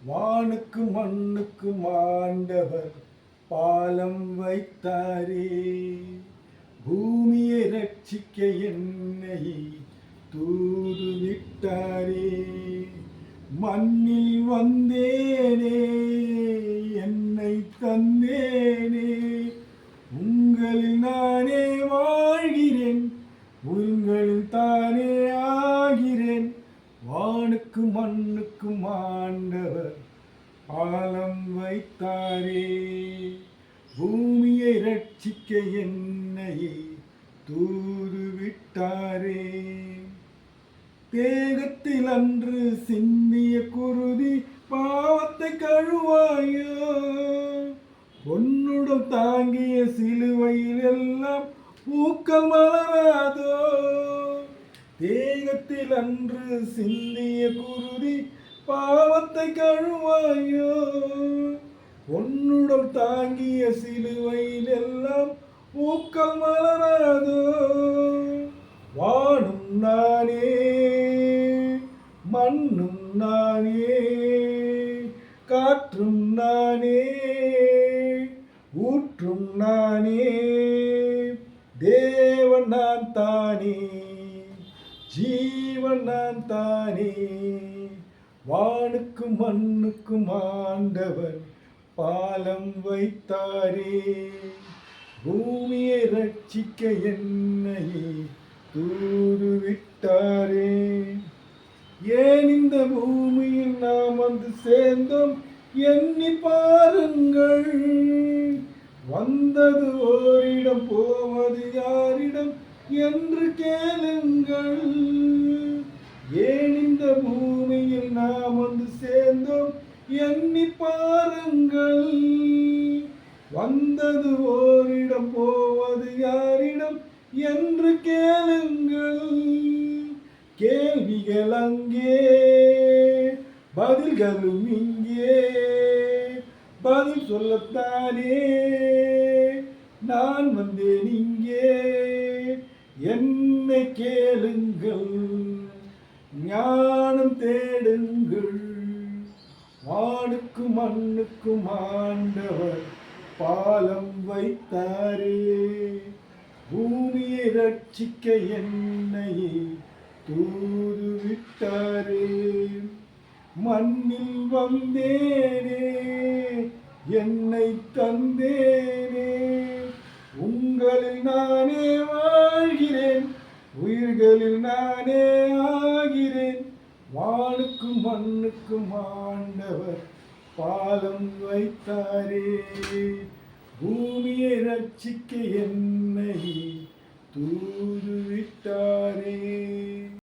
வானுக்கு மண்ணுக்கு ஆண்டவர் பாலம் வைத்தாரே. பூமியை ரட்சிக்க என்னை தூது விட்டாரே. மண்ணில் வந்தேனே, என்னை தந்தேனே. உங்களில் நானே வாழ்கிறேன், உங்களில் தானே ஆகிறேன். வானுக்கு மண்ணுக்கு ஆண்டவர் பாலம் வைத்தாரே. பூமியை ரட்சிக்க என்னை தூது விட்டாரே. தேகத்தில் அன்று சிந்திய குருதி பாவத்தை கழுவாயோ. பொன்னுடன் தாங்கிய சிலுவையில் எல்லாம் பூக்கள் மலராதோ. தேகத்தில் அன்று சிந்திய குருதி பாவத்தை கழுவாயோ. பொன்னுடன் தாங்கிய சிலுவையில் எல்லாம் பூக்கள் மலராதோ. வானும் நானே, மண்ணும் நானே, காற்றும் நானே, ஊற்றும் நானே. தேவன் நான் தானே, ஜீவன் நான் தானே. வானுக்கும் மண்ணுக்கும் ஆண்டவர் பாலம் வைத்தாரே. பூமியை ரட்சிக்க என்னை தூது விட்டாரே. ஏன் இந்த பூமியில் நாம் வந்து சேர்ந்தோம் எண்ணி பாருங்கள். வந்தது ஓரிடம், போவது யாரிடம் என்று கேளுங்கள். ஏன் இந்த பூமியில் நாம் வந்து சேர்ந்தோம் எண்ணி பாருங்கள். வந்தது ஓரிடம், போவது யாரிடம் என்று கேளுங்கள். கேள்விகள் அங்கே, பதில்களும் இங்கே. பதில் சொல்லத்தானே நான் வந்தேன் இங்கே. என்னை கேளுங்கள், ஞானம் தேடுங்கள். வானுக்கும் மண்ணுக்கும் ஆண்டவர் பாலம் வைத்தாரே. பூமியை ரட்சிக்க என்னை தூது விட்டாரே. மண்ணில் வந்தேனே, என்னை தந்தேனே. உங்களில் நானே வாழ்கிறேன், உயிர்களில் நானே ஆகிறேன். வானுக்கும் மண்ணுக்கும் ஆண்டவர் பாலம் வைத்தாரே. பூமியை ரட்சிக்க என்னை தூது விட்டாரே.